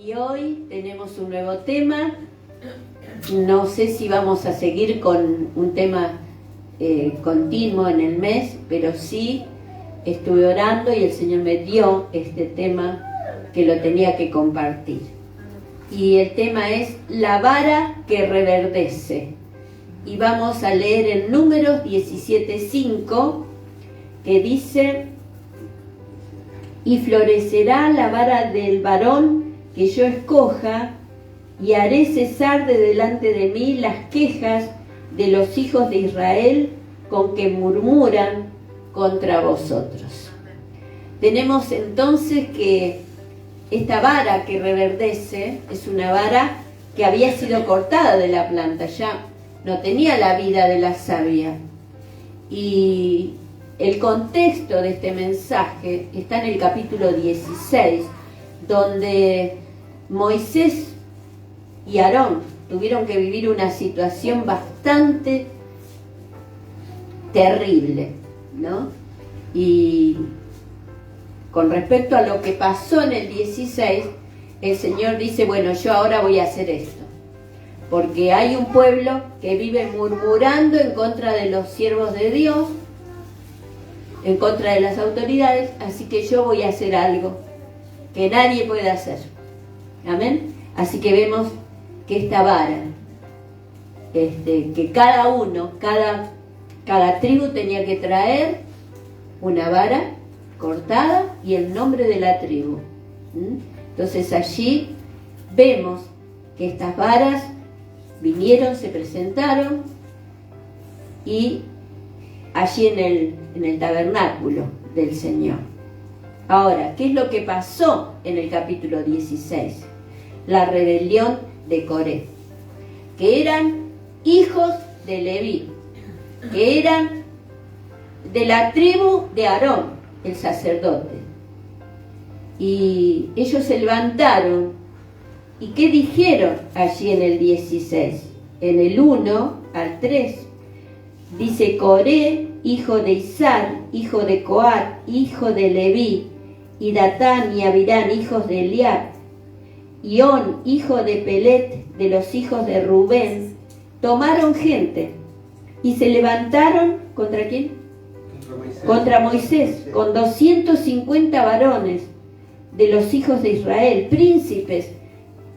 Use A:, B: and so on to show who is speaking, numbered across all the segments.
A: Y hoy tenemos un nuevo tema. No sé si vamos a seguir con un tema continuo en el mes, pero sí estuve orando y el Señor me dio este tema que lo tenía que compartir. Y el tema es la vara que reverdece. Y vamos a leer en Números 17:5, que dice: y florecerá la vara del varón que yo escoja, y haré cesar de delante de mí las quejas de los hijos de Israel con que murmuran contra vosotros. Tenemos entonces que esta vara que reverdece es una vara que había sido cortada de la planta, ya no tenía la vida de la savia. Y el contexto de este mensaje está en el capítulo 16, donde Moisés y Aarón tuvieron que vivir una situación bastante terrible, ¿no? Y con respecto a lo que pasó en el 16, el Señor dice: bueno, yo ahora voy a hacer esto, porque hay un pueblo que vive murmurando en contra de los siervos de Dios, en contra de las autoridades, así que yo voy a hacer algo que nadie puede hacer. Amén. Así que vemos que esta vara, que cada uno, cada tribu tenía que traer una vara cortada y el nombre de la tribu. Entonces allí vemos que estas varas vinieron, se presentaron, y allí en el tabernáculo del Señor. Ahora, ¿qué es lo que pasó en el capítulo 16? La rebelión de Coré, que eran hijos de Leví, que eran de la tribu de Aarón, el sacerdote. Y ellos se levantaron. ¿Y qué dijeron allí en el 16? En el 1 al 3 dice: Coré, hijo de Izar, hijo de Coat, hijo de Leví, y Datán y Abirán, hijos de Eliab, y On, hijo de Pelet, de los hijos de Rubén, tomaron gente y se levantaron ¿contra quién? Contra Moisés, con 250 varones de los hijos de Israel, príncipes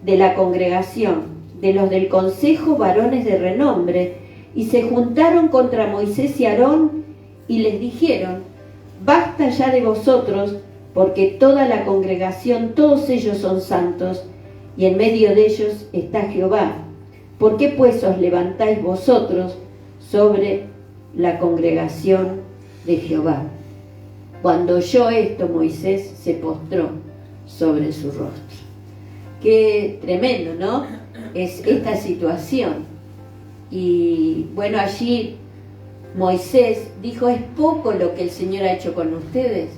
A: de la congregación, de los del consejo, varones de renombre, y se juntaron contra Moisés y Aarón y les dijeron: basta ya de vosotros, porque toda la congregación, todos ellos son santos, y en medio de ellos está Jehová. ¿Por qué pues os levantáis vosotros sobre la congregación de Jehová? Cuando oyó esto, Moisés se postró sobre su rostro. Qué tremendo, ¿no? Es esta situación. Y bueno, allí Moisés dijo: es poco lo que el Señor ha hecho con ustedes,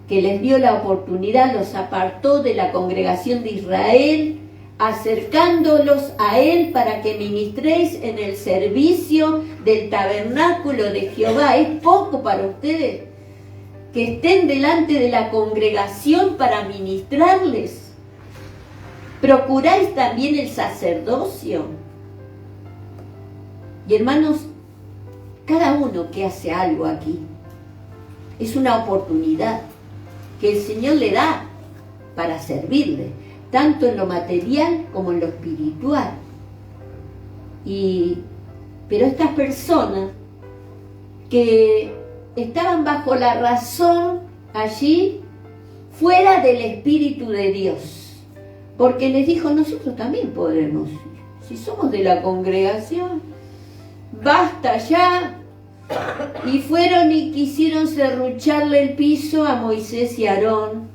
A: que les dio la oportunidad, los apartó de la congregación de Israel, acercándolos a Él para que ministréis en el servicio del tabernáculo de Jehová. ¿Es poco para ustedes que estén delante de la congregación para ministrarles? ¿Procuráis también el sacerdocio? Y hermanos, cada uno que hace algo aquí es una oportunidad que el Señor le da para servirle, tanto en lo material como en lo espiritual. Pero estas personas que estaban bajo la razón allí, fuera del Espíritu de Dios, porque les dijo: nosotros también podemos, si somos de la congregación, basta ya. Y fueron y quisieron serrucharle el piso a Moisés y Aarón.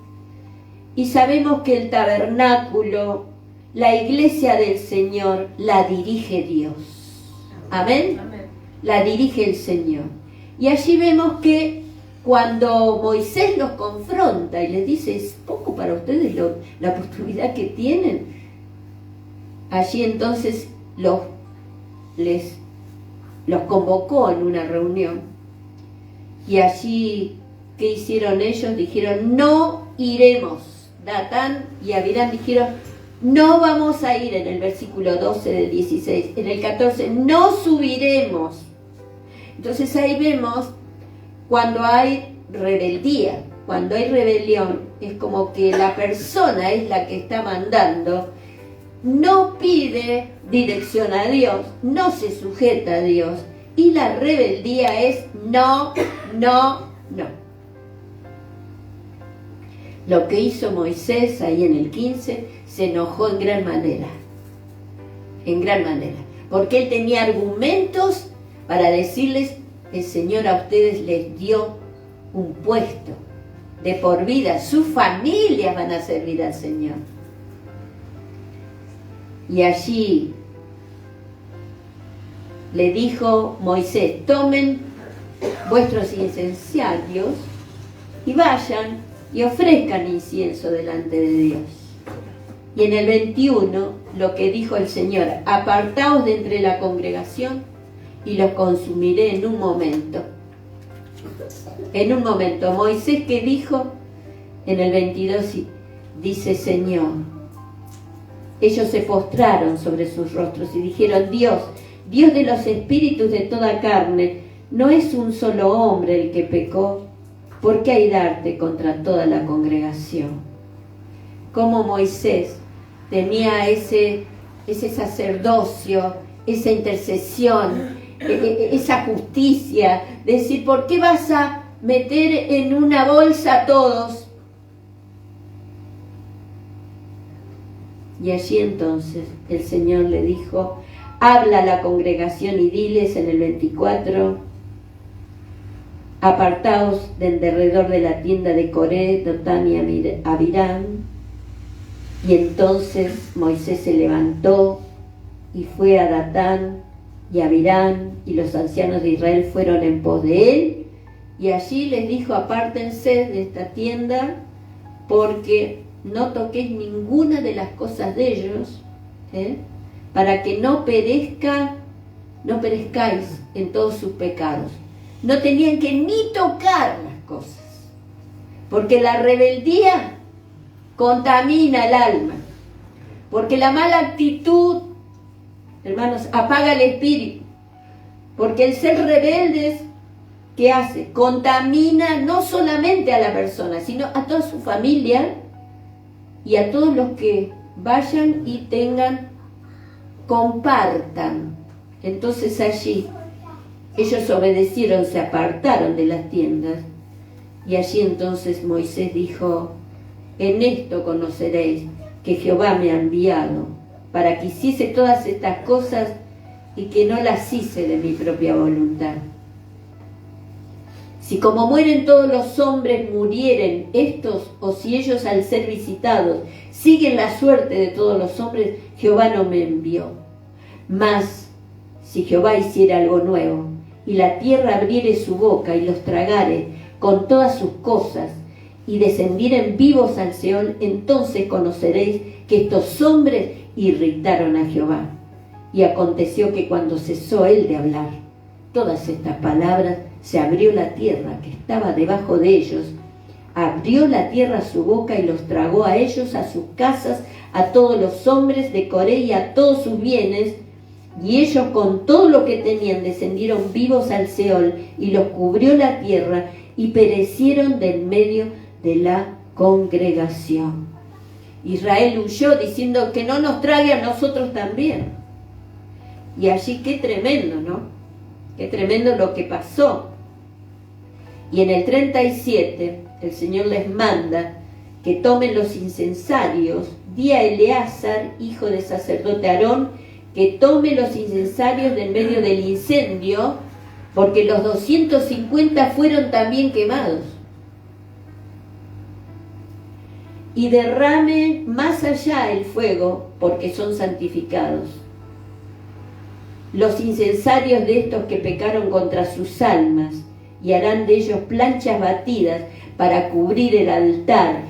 A: Y sabemos que el tabernáculo, la iglesia del Señor, la dirige Dios. ¿Amén? Amén. La dirige el Señor. Y allí vemos que cuando Moisés los confronta y les dice: es poco para ustedes la oportunidad que tienen, allí entonces los convocó en una reunión. Y allí, ¿qué hicieron ellos? Dijeron: no iremos Datán y Abirán dijeron, no vamos a ir, en el versículo 12 del 16, en el 14, no subiremos. Entonces ahí vemos cuando hay rebeldía, cuando hay rebelión, es como que la persona es la que está mandando, no pide dirección a Dios, no se sujeta a Dios, y la rebeldía es no, no, no. Lo que hizo Moisés ahí en el 15, se enojó en gran manera, porque él tenía argumentos para decirles, el Señor a ustedes les dio un puesto de por vida, sus familias van a servir al Señor. Y allí le dijo Moisés, tomen vuestros incensarios y vayan y ofrezcan incienso delante de Dios. Y en el 21, lo que dijo el Señor, apartaos de entre la congregación y los consumiré en un momento. En un momento. Moisés, ¿qué dijo? En el 22 dice, Señor, ellos se postraron sobre sus rostros y dijeron, Dios de los espíritus de toda carne, no es un solo hombre el que pecó, ¿por qué airarte contra toda la congregación? Como Moisés tenía ese sacerdocio, esa intercesión, esa justicia, de decir, ¿por qué vas a meter en una bolsa a todos? Y allí entonces el Señor le dijo, habla a la congregación y diles en el 24, apartaos del derredor de la tienda de Coré, Datán y Abirán. Y entonces Moisés se levantó y fue a Datán y Abirán, y los ancianos de Israel fueron en pos de él, y allí les dijo, apártense de esta tienda, porque no toquéis ninguna de las cosas de ellos, para que no perezcáis en todos sus pecados. No tenían que ni tocar las cosas, porque la rebeldía contamina el alma, porque la mala actitud, hermanos, apaga el espíritu, porque el ser rebeldes, ¿qué hace? Contamina no solamente a la persona, sino a toda su familia y a todos los que vayan y compartan. Entonces allí ellos obedecieron, se apartaron de las tiendas, y allí entonces Moisés dijo, en esto conoceréis que Jehová me ha enviado para que hiciese todas estas cosas y que no las hice de mi propia voluntad. Si como mueren todos los hombres murieren estos, o si ellos al ser visitados siguen la suerte de todos los hombres, Jehová no me envió. Mas si Jehová hiciera algo nuevo, y la tierra abriere su boca y los tragare con todas sus cosas, y descendieren vivos al Seol, entonces conoceréis que estos hombres irritaron a Jehová. Y aconteció que cuando cesó él de hablar todas estas palabras, se abrió la tierra que estaba debajo de ellos, abrió la tierra su boca y los tragó a ellos, a sus casas, a todos los hombres de Coré y a todos sus bienes, y ellos con todo lo que tenían descendieron vivos al Seol, y los cubrió la tierra, y perecieron del medio de la congregación. Israel huyó diciendo que no nos trague a nosotros también. Y allí qué tremendo, ¿no? Qué tremendo lo que pasó. Y en el 37 el Señor les manda que tomen los incensarios, di a Eleazar, hijo del sacerdote Aarón, que tome los incensarios del medio del incendio, porque los 250 fueron también quemados. Y derrame más allá el fuego, porque son santificados. Los incensarios de estos que pecaron contra sus almas, y harán de ellos planchas batidas para cubrir el altar.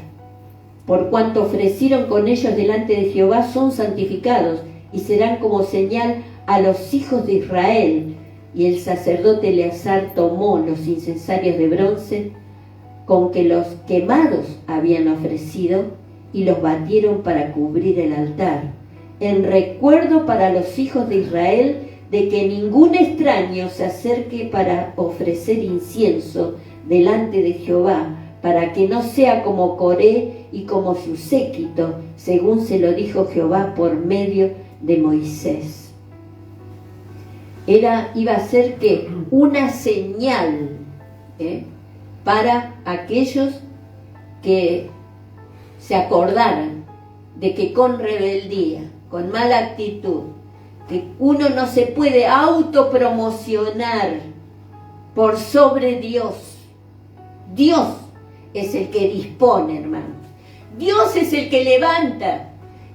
A: Por cuanto ofrecieron con ellos delante de Jehová, son santificados, y serán como señal a los hijos de Israel. Y el sacerdote Eleazar tomó los incensarios de bronce con que los quemados habían ofrecido, y los batieron para cubrir el altar, en recuerdo para los hijos de Israel de que ningún extraño se acerque para ofrecer incienso delante de Jehová, para que no sea como Coré y como su séquito, según se lo dijo Jehová por medio de Moisés. Iba a ser que una señal para aquellos que se acordaran de que con rebeldía, con mala actitud, que uno no se puede autopromocionar por sobre Dios. Dios es el que dispone, hermanos. Dios es el que levanta.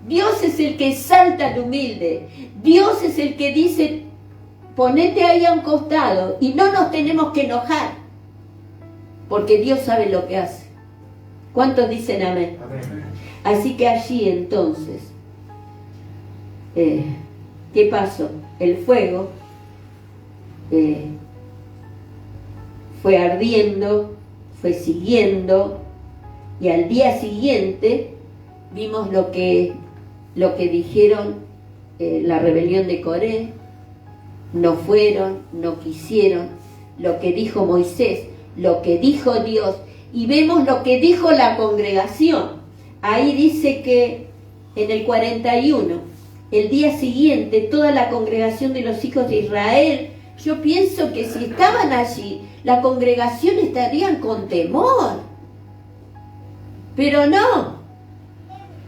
A: Dios es el que exalta al humilde. Dios es el que dice, ponete ahí a un costado, y no nos tenemos que enojar, porque Dios sabe lo que hace. ¿Cuántos dicen amén? Amén. Así que allí entonces, ¿qué pasó? El fuego fue ardiendo, fue siguiendo, y al día siguiente vimos lo que dijeron, la rebelión de Coré. No fueron, no quisieron, lo que dijo Moisés, lo que dijo Dios, y vemos lo que dijo la congregación. Ahí dice que en el 41, el día siguiente, toda la congregación de los hijos de Israel, yo pienso que si estaban allí, la congregación estarían con temor. Pero no.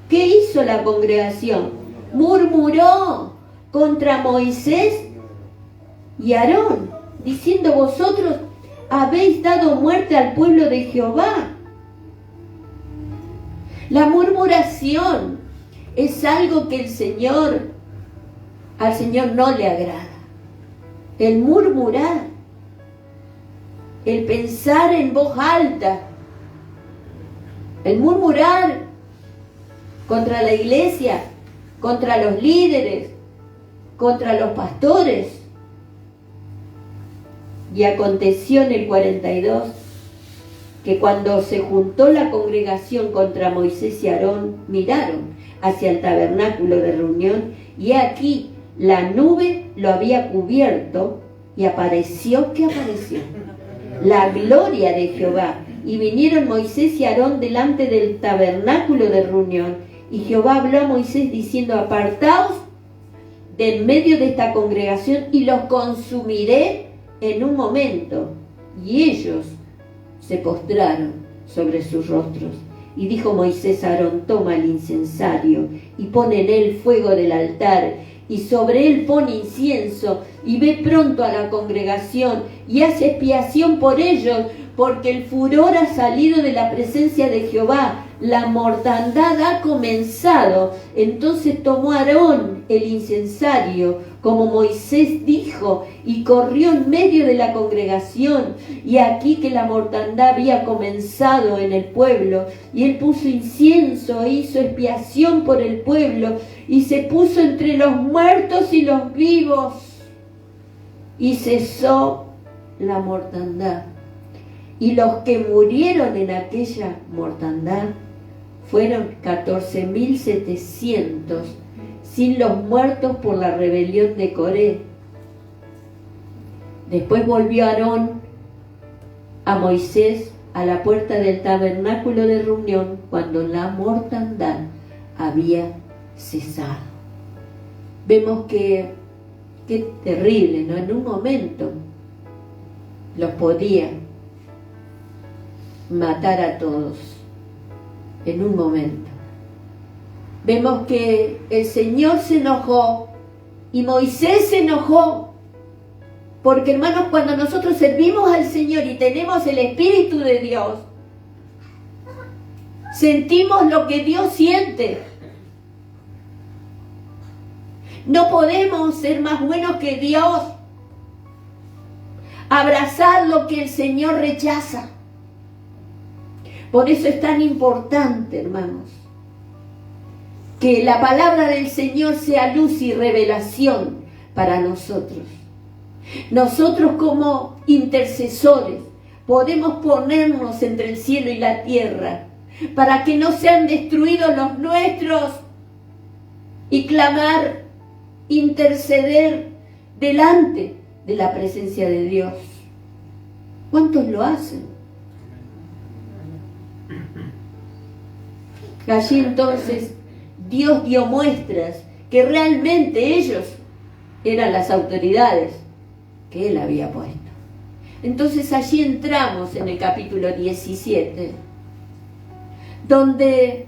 A: ¿Qué hizo la congregación? Murmuró contra Moisés y Aarón, diciendo: vosotros habéis dado muerte al pueblo de Jehová. La murmuración es algo que al Señor no le agrada. El murmurar, el pensar en voz alta, el murmurar contra la iglesia, contra los líderes, contra los pastores. Y aconteció en el 42 que cuando se juntó la congregación contra Moisés y Aarón, miraron hacia el tabernáculo de reunión, y aquí la nube lo había cubierto, y apareció la gloria de Jehová. Y vinieron Moisés y Aarón delante del tabernáculo de reunión, y Jehová habló a Moisés diciendo: apartaos de en medio de esta congregación, y los consumiré en un momento. Y ellos se postraron sobre sus rostros. Y dijo Moisés a Aarón: toma el incensario y pon en él fuego del altar, y sobre él pon incienso, y ve pronto a la congregación y haz expiación por ellos, porque el furor ha salido de la presencia de Jehová, la mortandad ha comenzado. Entonces tomó Aarón el incensario, como Moisés dijo, y corrió en medio de la congregación, y aquí que la mortandad había comenzado en el pueblo, y él puso incienso e hizo expiación por el pueblo, y se puso entre los muertos y los vivos, y cesó la mortandad. Y los que murieron en aquella mortandad fueron 14.700, sin los muertos por la rebelión de Coré. Después volvió Aarón a Moisés a la puerta del tabernáculo de reunión, cuando la mortandad había cesado. Vemos que qué terrible, ¿no? En un momento los podía matar a todos, en un momento. Vemos que el Señor se enojó y Moisés se enojó, porque, hermanos, cuando nosotros servimos al Señor y tenemos el Espíritu de Dios, sentimos lo que Dios siente. No podemos ser más buenos que Dios, abrazar lo que el Señor rechaza. Por eso es tan importante, hermanos, que la palabra del Señor sea luz y revelación para nosotros. Nosotros, como intercesores, podemos ponernos entre el cielo y la tierra para que no sean destruidos los nuestros, y clamar, interceder delante de la presencia de Dios. ¿Cuántos lo hacen? Allí entonces Dios dio muestras que realmente ellos eran las autoridades que Él había puesto. Entonces allí entramos en el capítulo 17, donde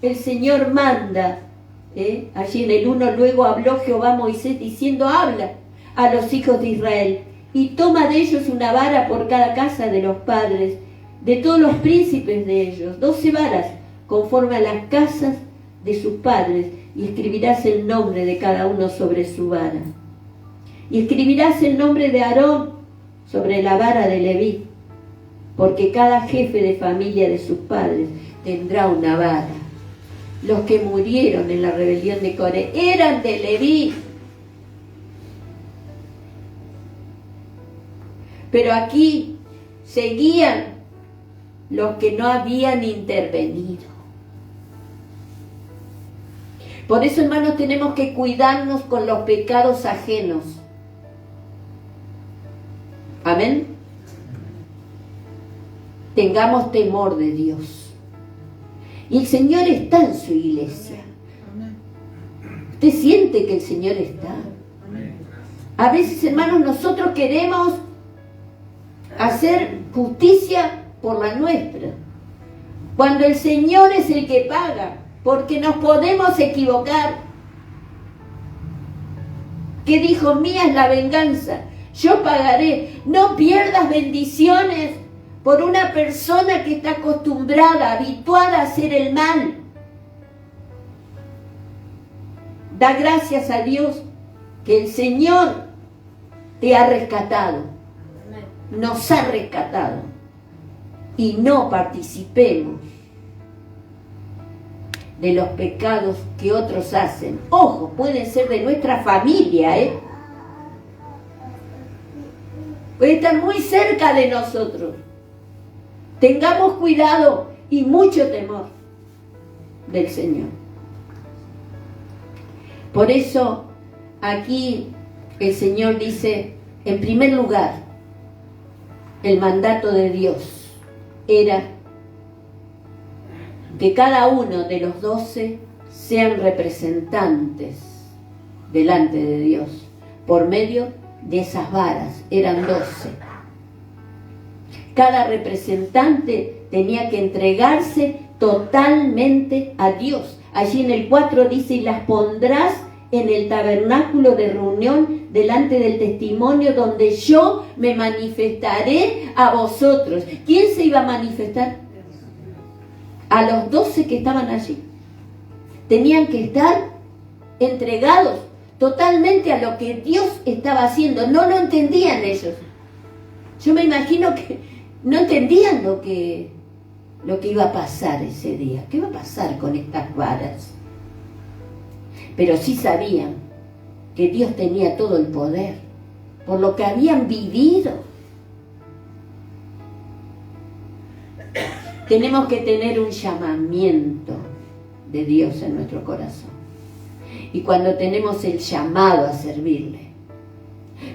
A: el Señor manda, allí en el 1, luego habló Jehová a Moisés diciendo, habla a los hijos de Israel, y toma de ellos una vara por cada casa de los padres, de todos los príncipes de ellos, 12 varas, conforme a las casas de sus padres, y escribirás el nombre de cada uno sobre su vara. Y escribirás el nombre de Aarón sobre la vara de Leví, porque cada jefe de familia de sus padres tendrá una vara. Los que murieron en la rebelión de Coré eran de Leví. Pero aquí seguían los que no habían intervenido. Por eso, hermanos, tenemos que cuidarnos con los pecados ajenos. Amén. Tengamos temor de Dios. Y el Señor está en su iglesia. ¿Usted siente que el Señor está? A veces, hermanos, nosotros queremos hacer justicia por la nuestra, cuando el Señor es el que paga, porque nos podemos equivocar. ¿Qué dijo? Mía es la venganza, yo pagaré. No pierdas bendiciones por una persona que está acostumbrada, habituada a hacer el mal. Da gracias a Dios que el Señor te ha rescatado, nos ha rescatado, y no participemos de los pecados que otros hacen. Ojo, pueden ser de nuestra familia, puede estar muy cerca de nosotros. Tengamos cuidado y mucho temor del Señor. Por eso aquí el Señor dice, en primer lugar, el mandato de Dios era que cada uno de los 12 sean representantes delante de Dios por medio de esas varas. Eran 12. Cada representante tenía que entregarse totalmente a Dios. Allí en el 4 dice, y las pondrás en el tabernáculo de reunión delante del testimonio, donde yo me manifestaré a vosotros. ¿Quién se iba a manifestar? A los 12 que estaban allí. Tenían que estar entregados totalmente a lo que Dios estaba haciendo. No lo entendían ellos. Yo me imagino que no entendían lo que iba a pasar ese día. ¿Qué iba a pasar con estas varas? Pero sí sabían que Dios tenía todo el poder por lo que habían vivido. Tenemos que tener un llamamiento de Dios en nuestro corazón. Y cuando tenemos el llamado a servirle,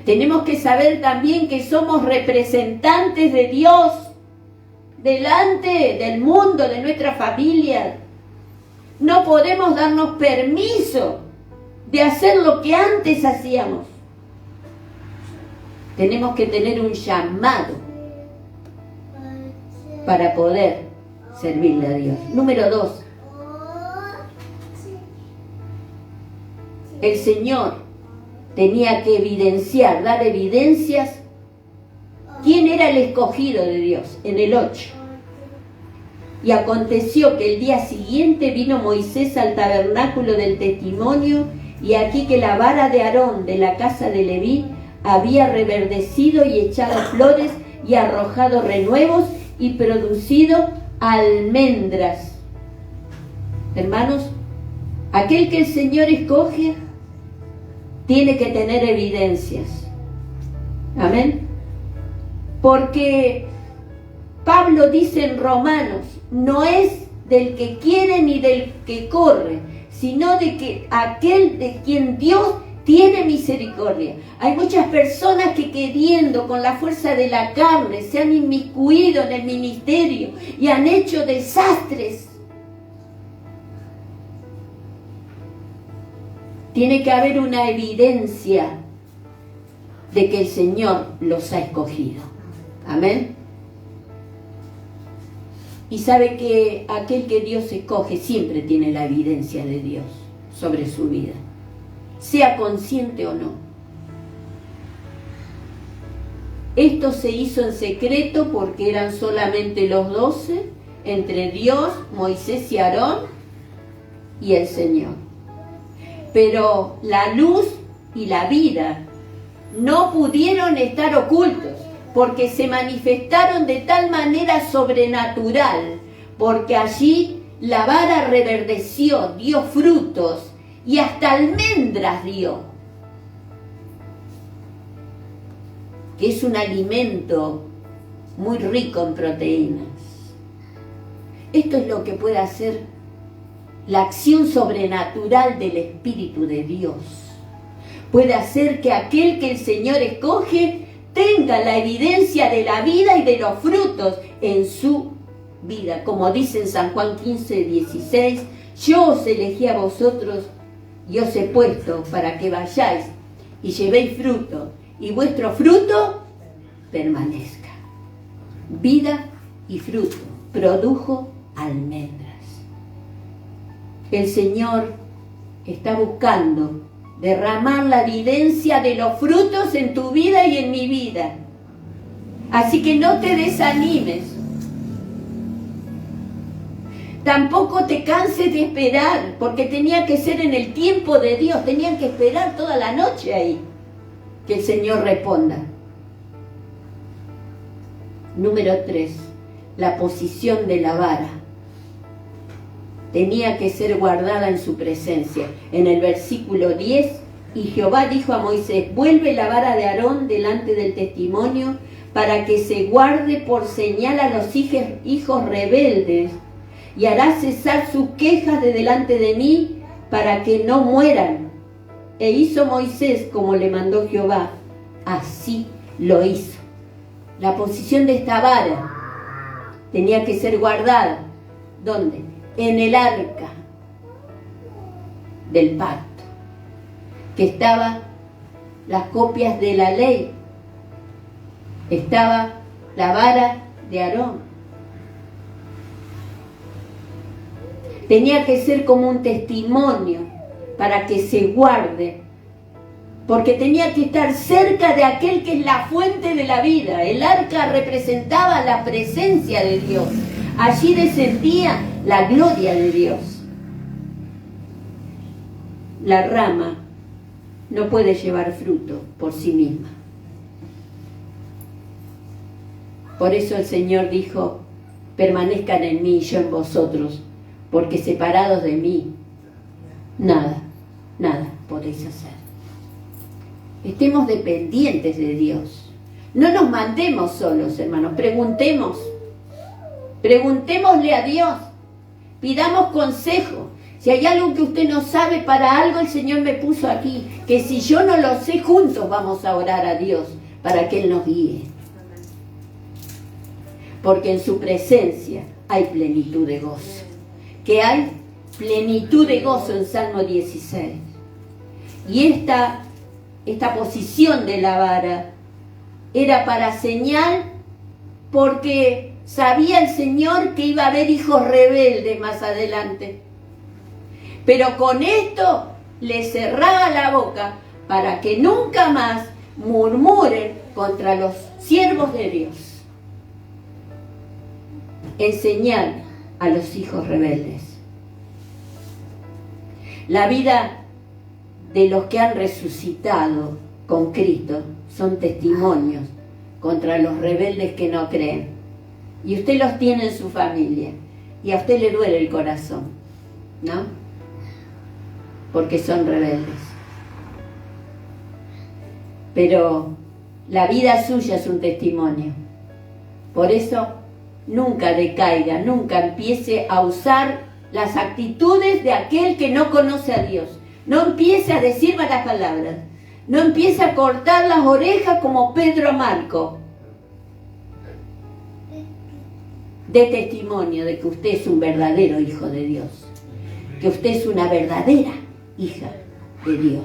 A: tenemos que saber también que somos representantes de Dios delante del mundo, de nuestra familia. No podemos darnos permiso de hacer lo que antes hacíamos. Tenemos que tener un llamado para poder servirle a Dios. Número 2. El Señor tenía que evidenciar, dar evidencias. ¿Quién era el escogido de Dios? En el 8. Y aconteció que el día siguiente vino Moisés al tabernáculo del testimonio, y aquí que la vara de Aarón de la casa de Leví había reverdecido y echado flores y arrojado renuevos y producido almendras. Hermanos, aquel que el Señor escoge tiene que tener evidencias. Amén. Porque Pablo dice en Romanos, no es del que quiere ni del que corre, sino de que aquel de quien Dios tiene misericordia. Hay muchas personas que queriendo con la fuerza de la carne se han inmiscuido en el ministerio y han hecho desastres. Tiene que haber una evidencia de que el Señor los ha escogido. Amén. Y sabe que aquel que Dios escoge siempre tiene la evidencia de Dios sobre su vida, sea consciente o no. Esto se hizo en secreto porque eran solamente los 12, entre Dios, Moisés y Aarón y el Señor. Pero la luz y la vida no pudieron estar ocultos, porque se manifestaron de tal manera sobrenatural, porque allí la vara reverdeció, dio frutos y hasta almendras dio, que es un alimento muy rico en proteínas. Esto es lo que puede hacer la acción sobrenatural del Espíritu de Dios. Puede hacer que aquel que el Señor escoge tenga la evidencia de la vida y de los frutos en su vida. Como dice en San Juan 15:16, yo os elegí a vosotros y os he puesto para que vayáis y llevéis fruto, y vuestro fruto permanezca. Vida y fruto, produjo almendras. El Señor está buscando derramar la evidencia de los frutos en tu vida y en mi vida. Así que no te desanimes. Tampoco te canses de esperar, porque tenía que ser en el tiempo de Dios. Tenían que esperar toda la noche ahí que el Señor responda. Número 3. La posición de la vara tenía que ser guardada en su presencia. En el versículo 10, y Jehová dijo a Moisés, vuelve la vara de Aarón delante del testimonio, para que se guarde por señal a los hijos rebeldes, y hará cesar sus quejas de delante de mí, para que no mueran. E hizo Moisés como le mandó Jehová, así lo hizo. La posición de esta vara tenía que ser guardada. ¿Dónde? En el arca del pacto, que estaban las copias de la ley, estaba la vara de Aarón. Tenía que ser como un testimonio para que se guarde, porque tenía que estar cerca de aquel que es la fuente de la vida. El arca representaba la presencia de Dios. Allí descendía la gloria de Dios. La rama no puede llevar fruto por sí misma. Por eso el Señor dijo, permanezcan en mí y yo en vosotros, porque separados de mí, nada podéis hacer. Estemos dependientes de Dios. No nos mandemos solos, hermanos. Preguntémosle a Dios. Pidamos consejo. Si hay algo que usted no sabe, para algo el Señor me puso aquí. Que si yo no lo sé, juntos vamos a orar a Dios para que Él nos guíe. Porque en su presencia hay plenitud de gozo. Que hay plenitud de gozo en Salmo 16. Y esta posición de la vara era para señal, porque sabía el Señor que iba a haber hijos rebeldes más adelante. Pero con esto le cerraba la boca para que nunca más murmuren contra los siervos de Dios. Enseñar a los hijos rebeldes. La vida de los que han resucitado con Cristo son testimonios contra los rebeldes que no creen. Y usted los tiene en su familia y a usted le duele el corazón, ¿no? Porque son rebeldes. Pero la vida suya es un testimonio. Por eso nunca decaiga, nunca empiece a usar las actitudes de aquel que no conoce a Dios. No empiece a decir malas palabras. No empiece a cortar las orejas como Pedro Marco. Dé testimonio de que usted es un verdadero hijo de Dios. Que usted es una verdadera hija de Dios.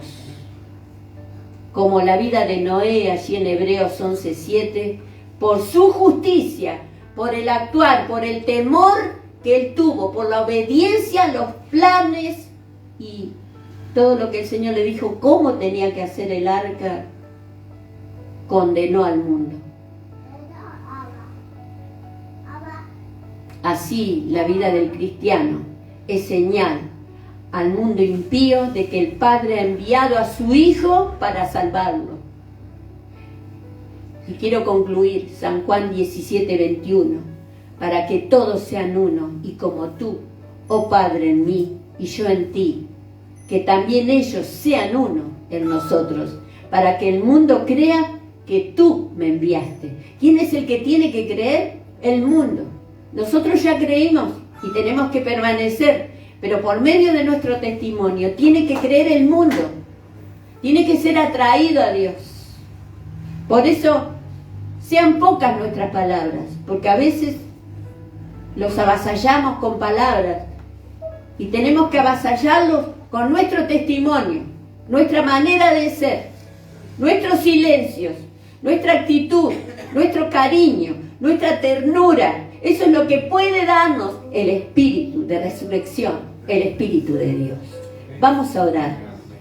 A: Como la vida de Noé, allí en Hebreos 11:7, por su justicia, por el actuar, por el temor que él tuvo, por la obediencia a los planes y todo lo que el Señor le dijo, cómo tenía que hacer el arca, condenó al mundo. Así la vida del cristiano es señal al mundo impío de que el Padre ha enviado a su Hijo para salvarlo. Y quiero concluir San Juan 17:21, para que todos sean uno y como tú, oh Padre, en mí y yo en ti, que también ellos sean uno en nosotros, para que el mundo crea que tú me enviaste. ¿Quién es el que tiene que creer? El mundo. Nosotros ya creímos y tenemos que permanecer, pero por medio de nuestro testimonio tiene que creer el mundo, tiene que ser atraído a Dios. Por eso, sean pocas nuestras palabras, porque a veces los avasallamos con palabras y tenemos que avasallarlos con nuestro testimonio, nuestra manera de ser, nuestros silencios, nuestra actitud, nuestro cariño, nuestra ternura. Eso es lo que puede darnos el espíritu de resurrección, el espíritu de Dios. Vamos a orar.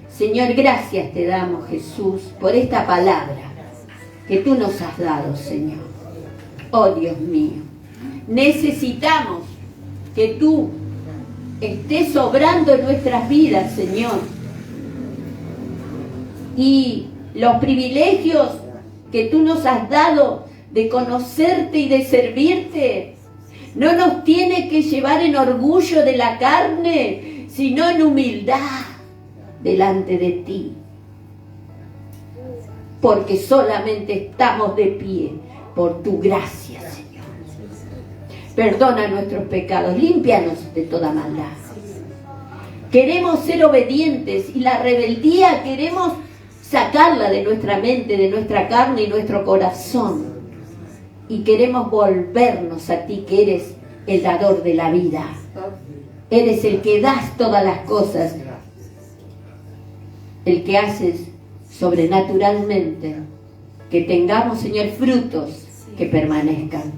A: Señor, gracias te damos, Jesús, por esta palabra que tú nos has dado, Señor. Oh Dios mío, necesitamos que tú estés obrando en nuestras vidas, Señor. Y los privilegios que tú nos has dado de conocerte y de servirte no nos tiene que llevar en orgullo de la carne, sino en humildad delante de ti. Porque solamente estamos de pie por tu gracia, Señor. Perdona nuestros pecados, límpianos de toda maldad. Queremos ser obedientes y la rebeldía queremos sacarla de nuestra mente, de nuestra carne y nuestro corazón. Y queremos volvernos a ti, que eres el dador de la vida. Eres el que das todas las cosas, el que haces sobrenaturalmente que tengamos, Señor, frutos que permanezcan,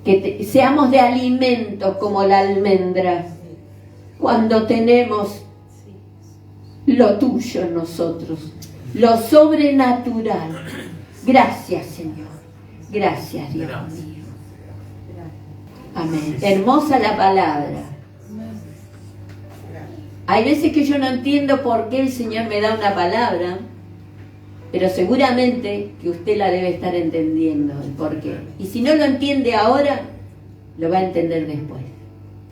A: que seamos de alimento como la almendra cuando tenemos lo tuyo en nosotros, lo sobrenatural. Gracias, Señor. Gracias, Dios mío. Amén. Hermosa la palabra. Hay veces que yo no entiendo por qué el Señor me da una palabra, pero seguramente que usted la debe estar entendiendo, el por qué. Y si no lo entiende ahora, lo va a entender después.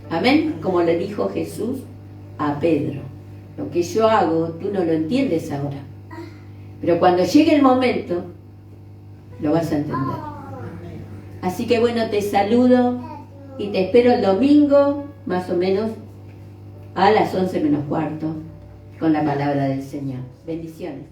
A: Amén. Como le dijo Jesús a Pedro. Lo que yo hago, tú no lo entiendes ahora. Pero cuando llegue el momento, lo vas a entender. Así que bueno, te saludo y te espero el domingo, más o menos a las 11 menos cuarto, con la palabra del Señor. Bendiciones.